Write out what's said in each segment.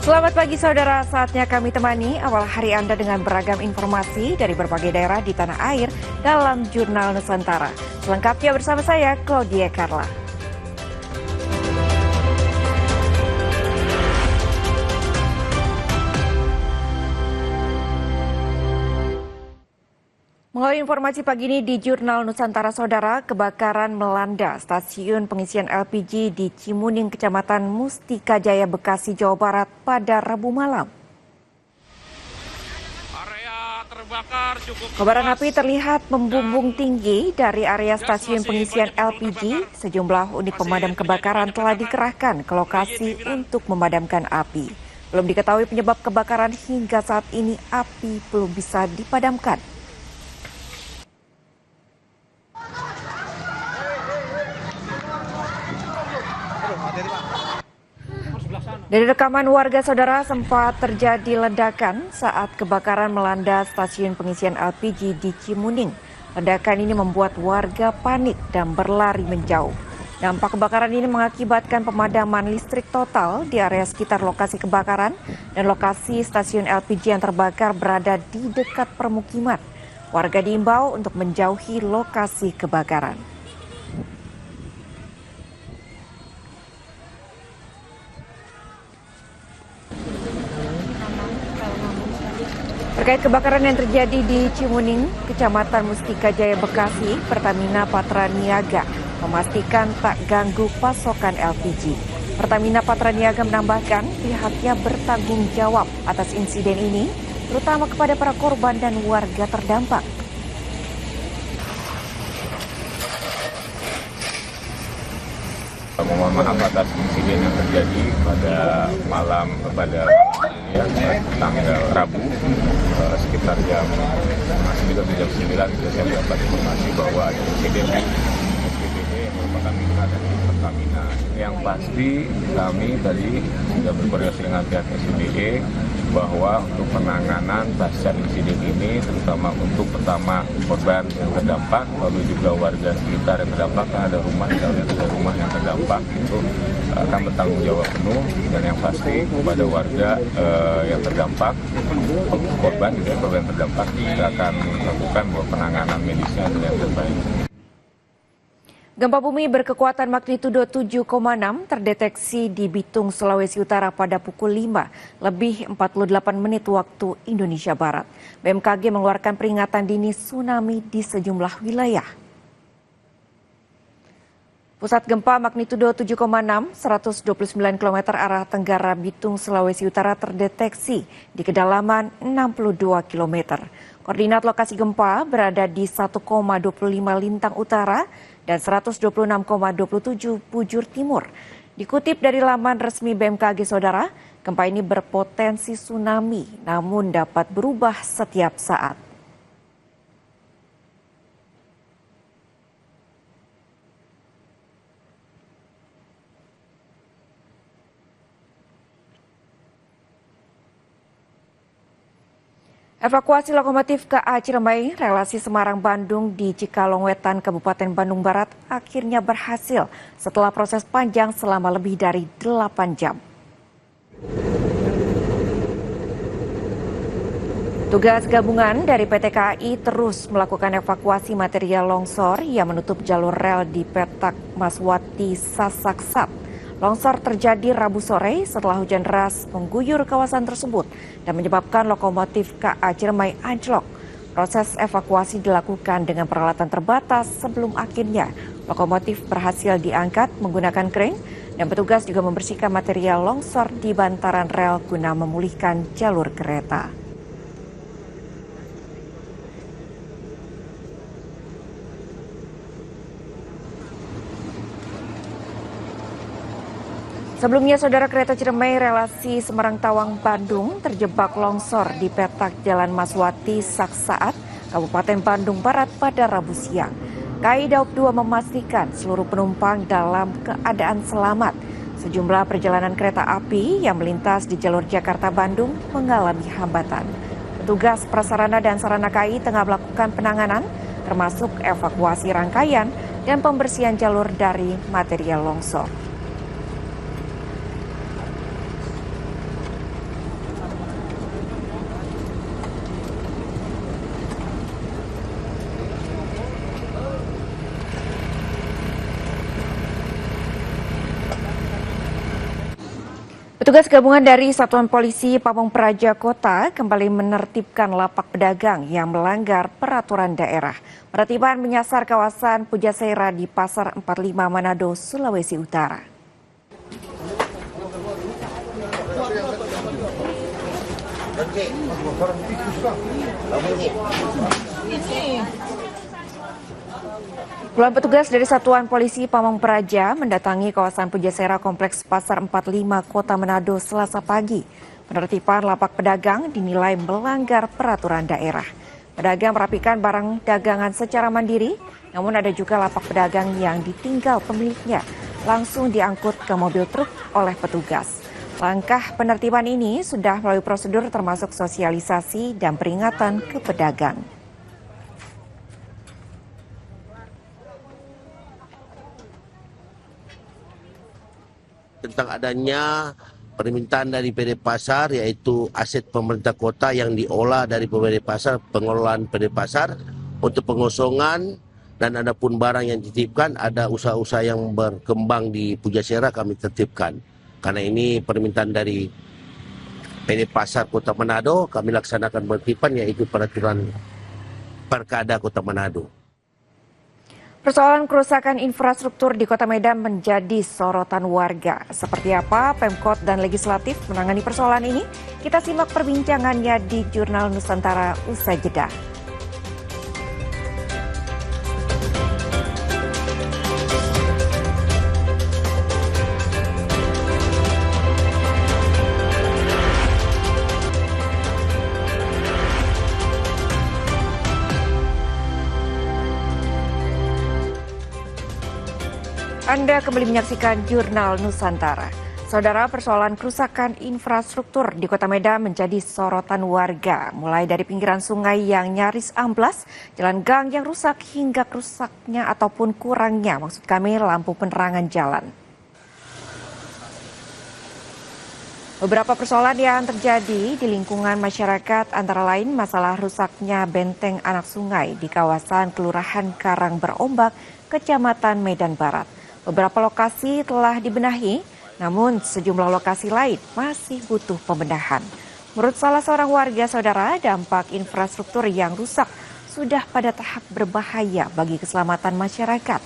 Selamat pagi saudara, saatnya kami temani awal hari Anda dengan beragam informasi dari berbagai daerah di tanah air dalam Jurnal Nusantara. Selengkapnya bersama saya, Claudia Carla. Melalui informasi pagi ini di Jurnal Nusantara Saudara, kebakaran melanda stasiun pengisian LPG di Cimuning, Kecamatan Mustika Jaya, Bekasi, Jawa Barat pada Rabu malam. Kobaran api terlihat membumbung tinggi dari area stasiun pengisian LPG. Sejumlah unit pemadam kebakaran telah dikerahkan ke lokasi untuk memadamkan api. Belum diketahui penyebab kebakaran hingga saat ini api belum bisa dipadamkan. Dari rekaman warga saudara, sempat terjadi ledakan saat kebakaran melanda stasiun pengisian LPG di Cimuning. Ledakan ini membuat warga panik dan berlari menjauh. Dampak kebakaran ini mengakibatkan pemadaman listrik total di area sekitar lokasi kebakaran dan lokasi stasiun LPG yang terbakar berada di dekat permukiman. Warga diimbau untuk menjauhi lokasi kebakaran. Terkait kebakaran yang terjadi di Cimuning, Kecamatan Mustika Jaya, Bekasi, Pertamina Patra Niaga memastikan tak ganggu pasokan LPG. Pertamina Patra Niaga menambahkan pihaknya bertanggung jawab atas insiden ini, terutama kepada para korban dan warga terdampak. Mohon maaf atas insiden yang terjadi pada malam tanggal Rabu sekitar jam 9 saya dapat informasi bahwa ada insiden di SPBD yang merupakan mitra dari Pertamina. Yang pasti kami tadi sudah berkoordinasi dengan pihak SPBD bahwa untuk penanganan pasca insiden ini, terutama untuk pertama korban yang terdampak, lalu juga warga sekitar yang terdampak, ada rumah yang terdampak, itu akan bertanggung jawab penuh. Dan yang pasti kepada warga yang terdampak, korban yang terdampak, kita akan melakukan penanganan medisnya dengan terbaik. Gempa bumi berkekuatan magnitudo 7,6 terdeteksi di Bitung, Sulawesi Utara pada pukul 5:48 waktu Indonesia Barat. BMKG mengeluarkan peringatan dini tsunami di sejumlah wilayah. Pusat gempa magnitudo 7,6, 129 km arah tenggara Bitung, Sulawesi Utara terdeteksi di kedalaman 62 km. Koordinat lokasi gempa berada di 1,25 Lintang Utara dan 126,27 Bujur Timur. Dikutip dari laman resmi BMKG saudara, gempa ini berpotensi tsunami namun dapat berubah setiap saat. Evakuasi lokomotif KA Ciremai relasi Semarang-Bandung di Cikalongwetan, Kabupaten Bandung Barat akhirnya berhasil setelah proses panjang selama lebih dari 8 jam. Tugas gabungan dari PT KAI terus melakukan evakuasi material longsor yang menutup jalur rel di Petak Maswati Sasaksat. Longsor terjadi Rabu sore setelah hujan deras mengguyur kawasan tersebut dan menyebabkan lokomotif KA Ciremai anjlok. Proses evakuasi dilakukan dengan peralatan terbatas sebelum akhirnya lokomotif berhasil diangkat menggunakan kren dan petugas juga membersihkan material longsor di bantaran rel guna memulihkan jalur kereta. Sebelumnya, saudara, kereta Ciremai relasi Semarang-Tawang-Bandung terjebak longsor di petak Jalan Maswati Saksaat, Kabupaten Bandung Barat pada Rabu siang. KAI Daup 2 memastikan seluruh penumpang dalam keadaan selamat. Sejumlah perjalanan kereta api yang melintas di jalur Jakarta-Bandung mengalami hambatan. Petugas prasarana dan sarana KAI tengah melakukan penanganan, termasuk evakuasi rangkaian dan pembersihan jalur dari material longsor. Petugas gabungan dari Satuan Polisi Pamong Praja Kota kembali menertibkan lapak pedagang yang melanggar peraturan daerah. Penertiban menyasar kawasan Pujasera di Pasar 45 Manado, Sulawesi Utara. Puluhan petugas dari Satuan Polisi Pamong Praja mendatangi kawasan Pujasera Kompleks Pasar 45 Kota Manado Selasa pagi. Penertiban lapak pedagang dinilai melanggar peraturan daerah. Pedagang merapikan barang dagangan secara mandiri, namun ada juga lapak pedagang yang ditinggal pemiliknya langsung diangkut ke mobil truk oleh petugas. Langkah penertiban ini sudah melalui prosedur termasuk sosialisasi dan peringatan ke pedagang. Tentang adanya permintaan dari PD Pasar, yaitu aset pemerintah kota yang diolah dari PD Pasar, pengelolaan PD Pasar untuk pengosongan, dan ada pun barang yang dititipkan, ada usaha-usaha yang berkembang di Pujasera kami tertibkan. Karena ini permintaan dari PD Pasar Kota Manado, kami laksanakan penertiban, yaitu peraturan Perkada Kota Manado. Persoalan kerusakan infrastruktur di Kota Medan menjadi sorotan warga. Seperti apa Pemkot dan Legislatif menangani persoalan ini? Kita simak perbincangannya di Jurnal Nusantara usai jeda. Anda kembali menyaksikan Jurnal Nusantara. Saudara, persoalan kerusakan infrastruktur di Kota Medan menjadi sorotan warga. Mulai dari pinggiran sungai yang nyaris amblas, jalan gang yang rusak hingga rusaknya ataupun kurangnya, maksud kami lampu penerangan jalan. Beberapa persoalan yang terjadi di lingkungan masyarakat antara lain masalah rusaknya benteng anak sungai di kawasan Kelurahan Karang Berombak, Kecamatan Medan Barat. Beberapa lokasi telah dibenahi, namun sejumlah lokasi lain masih butuh pembenahan. Menurut salah seorang warga, saudara, dampak infrastruktur yang rusak sudah pada tahap berbahaya bagi keselamatan masyarakat.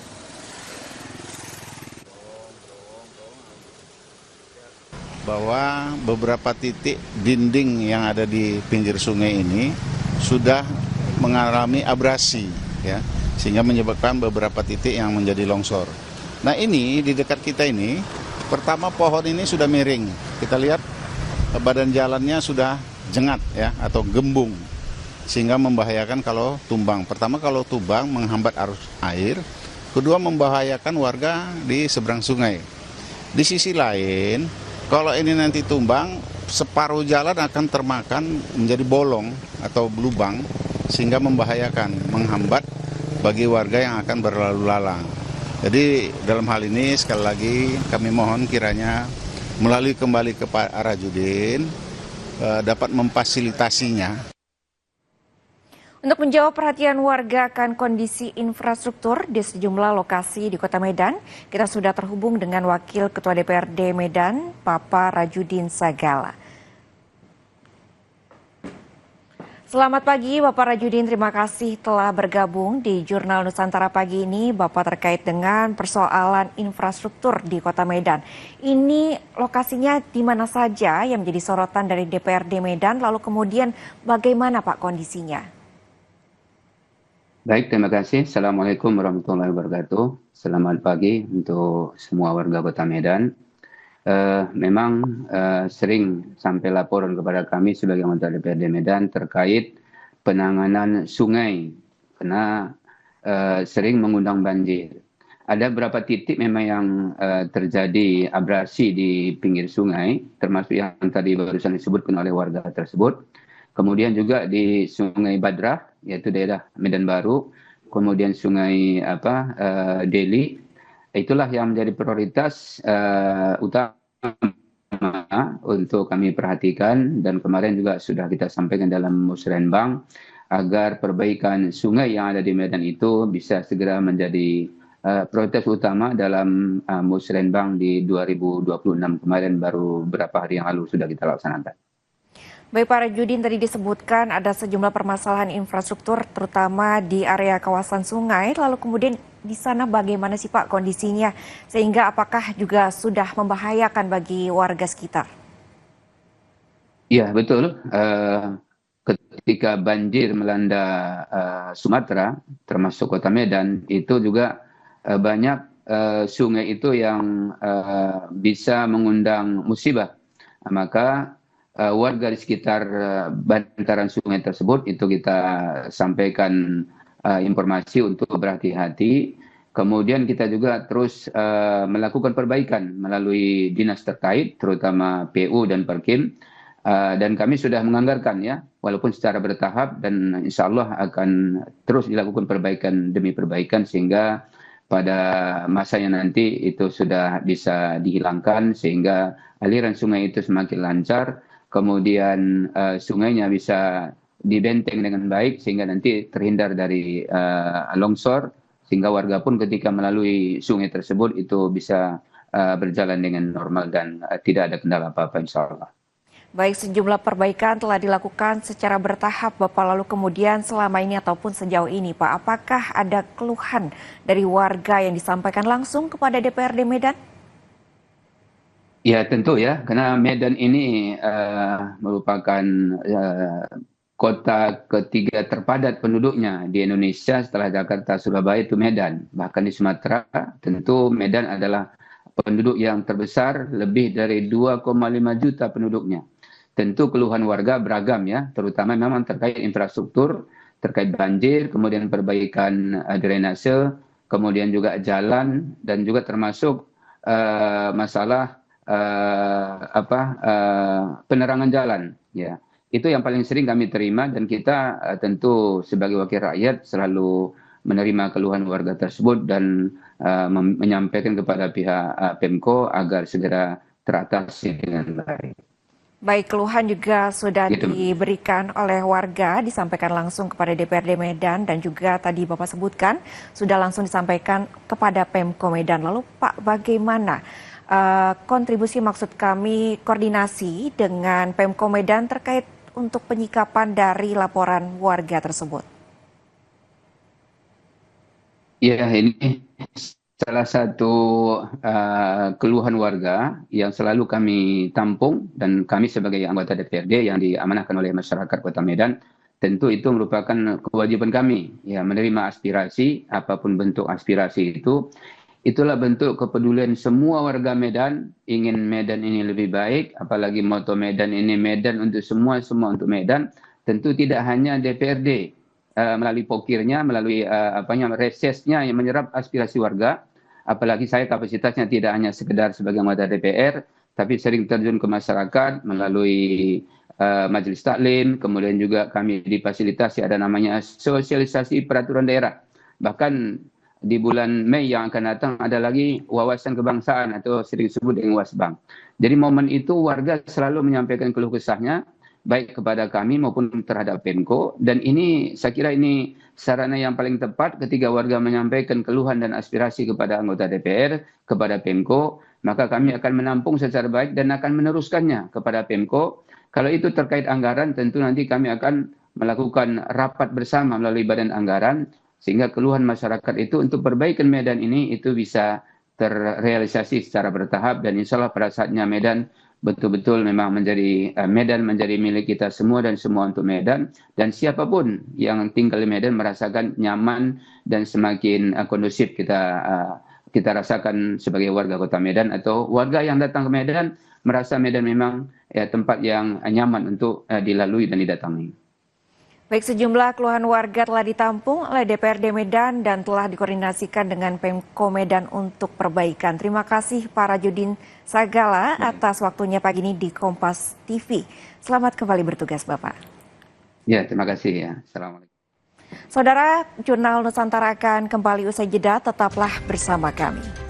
Bahwa beberapa titik dinding yang ada di pinggir sungai ini sudah mengalami abrasi, ya, sehingga menyebabkan beberapa titik yang menjadi longsor. Nah, ini di dekat kita ini, pertama pohon ini sudah miring. Kita lihat badan jalannya sudah jengat, ya, atau gembung, sehingga membahayakan kalau tumbang. Pertama, kalau tumbang menghambat arus air. Kedua, membahayakan warga di seberang sungai. Di sisi lain, kalau ini nanti tumbang, separuh jalan akan termakan menjadi bolong atau lubang, sehingga membahayakan, menghambat bagi warga yang akan berlalu lalang. Jadi dalam hal ini sekali lagi kami mohon kiranya melalui kembali ke Pak Rajudin dapat memfasilitasinya. Untuk menjawab perhatian warga akan kondisi infrastruktur di sejumlah lokasi di Kota Medan, kita sudah terhubung dengan Wakil Ketua DPRD Medan, Bapak Rajudin Sagala. Selamat pagi Bapak Rajudin, terima kasih telah bergabung di Jurnal Nusantara pagi ini. Bapak terkait dengan persoalan infrastruktur di Kota Medan. Ini lokasinya di mana saja yang menjadi sorotan dari DPRD Medan, lalu kemudian bagaimana Pak kondisinya? Baik, terima kasih. Assalamualaikum warahmatullahi wabarakatuh. Selamat pagi untuk semua warga Kota Medan. Memang sering sampai laporan kepada kami sebagai anggota DPRD Medan terkait penanganan sungai karena sering mengundang banjir. Ada beberapa titik memang yang terjadi abrasi di pinggir sungai, termasuk yang tadi barusan disebutkan oleh warga tersebut. Kemudian juga di Sungai Badrah, yaitu daerah Medan Baru, kemudian Sungai Deli. Itulah yang menjadi prioritas utama untuk kami perhatikan, dan kemarin juga sudah kita sampaikan dalam musrenbang agar perbaikan sungai yang ada di Medan itu bisa segera menjadi prioritas utama dalam Musrembang di 2026 kemarin, baru beberapa hari yang lalu sudah kita laksanakan. Baik Pak Rajudin, tadi disebutkan ada sejumlah permasalahan infrastruktur terutama di area kawasan sungai, lalu kemudian di sana bagaimana sih Pak kondisinya, sehingga apakah juga sudah membahayakan bagi warga sekitar? Iya betul, ketika banjir melanda Sumatera termasuk Kota Medan, itu juga banyak sungai itu yang bisa mengundang musibah. Maka warga di sekitar bantaran sungai tersebut itu kita sampaikan informasi untuk berhati-hati. Kemudian kita juga terus melakukan perbaikan melalui dinas terkait, terutama PU dan Perkim. Dan kami sudah menganggarkan ya, walaupun secara bertahap, dan insya Allah akan terus dilakukan perbaikan demi perbaikan sehingga pada masanya nanti itu sudah bisa dihilangkan sehingga aliran sungai itu semakin lancar, kemudian sungainya bisa dibenteng dengan baik sehingga nanti terhindar dari longsor, sehingga warga pun ketika melalui sungai tersebut itu bisa berjalan dengan normal dan tidak ada kendala apa-apa insya Allah. Baik, sejumlah perbaikan telah dilakukan secara bertahap Bapak, lalu kemudian selama ini ataupun sejauh ini Pak, apakah ada keluhan dari warga yang disampaikan langsung kepada DPRD Medan? Ya tentu ya, karena Medan ini merupakan kota ketiga terpadat penduduknya di Indonesia setelah Jakarta, Surabaya itu Medan. Bahkan di Sumatera tentu Medan adalah penduduk yang terbesar, lebih dari 2,5 juta penduduknya. Tentu keluhan warga beragam ya, terutama memang terkait infrastruktur, terkait banjir, kemudian perbaikan drainase, kemudian juga jalan, dan juga termasuk masalah penerangan jalan. Ya, itu yang paling sering kami terima, dan kita tentu sebagai wakil rakyat selalu menerima keluhan warga tersebut dan menyampaikan kepada pihak Pemko agar segera teratasi dengan baik. Baik, keluhan juga sudah diberikan oleh warga, disampaikan langsung kepada DPRD Medan dan juga tadi Bapak sebutkan sudah langsung disampaikan kepada Pemko Medan. Lalu Pak, bagaimana kontribusi, maksud kami koordinasi dengan Pemko Medan terkait untuk penyikapan dari laporan warga tersebut? Ya, ini salah satu keluhan warga yang selalu kami tampung, dan kami sebagai anggota DPRD yang diamanahkan oleh masyarakat Kota Medan, tentu itu merupakan kewajiban kami ya, menerima aspirasi, apapun bentuk aspirasi itu. Itulah bentuk kepedulian semua warga Medan, ingin Medan ini lebih baik, apalagi moto Medan ini Medan untuk semua, semua untuk Medan. Tentu tidak hanya DPRD melalui pokirnya, melalui resesnya yang menyerap aspirasi warga. Apalagi saya kapasitasnya tidak hanya sekedar sebagai anggota DPR, tapi sering terjun ke masyarakat melalui majelis taklim, kemudian juga kami difasilitasi ada namanya sosialisasi peraturan daerah. Bahkan di bulan Mei yang akan datang ada lagi wawasan kebangsaan atau sering disebut dengan Wasbang. Jadi momen itu warga selalu menyampaikan keluh kesahnya, baik kepada kami maupun terhadap Pemko, dan ini saya kira ini sarana yang paling tepat ketika warga menyampaikan keluhan dan aspirasi kepada anggota DPR, kepada Pemko, maka kami akan menampung secara baik dan akan meneruskannya kepada Pemko. Kalau itu terkait anggaran, tentu nanti kami akan melakukan rapat bersama melalui badan anggaran, sehingga keluhan masyarakat itu untuk perbaikan Medan ini itu bisa terrealisasi secara bertahap, dan insya Allah pada saatnya Medan betul-betul memang menjadi Medan menjadi milik kita semua dan semua untuk Medan, dan siapapun yang tinggal di Medan merasakan nyaman dan semakin kondusif kita rasakan sebagai warga Kota Medan, atau warga yang datang ke Medan merasa Medan memang tempat yang nyaman untuk dilalui dan didatangi. Baik, sejumlah keluhan warga telah ditampung oleh DPRD Medan dan telah dikoordinasikan dengan Pemko Medan untuk perbaikan. Terima kasih Pak Rajudin Sagala atas waktunya pagi ini di Kompas TV. Selamat kembali bertugas Bapak. Ya, terima kasih ya. Assalamualaikum. Saudara, Jurnal Nusantara akan kembali usai jeda, tetaplah bersama kami.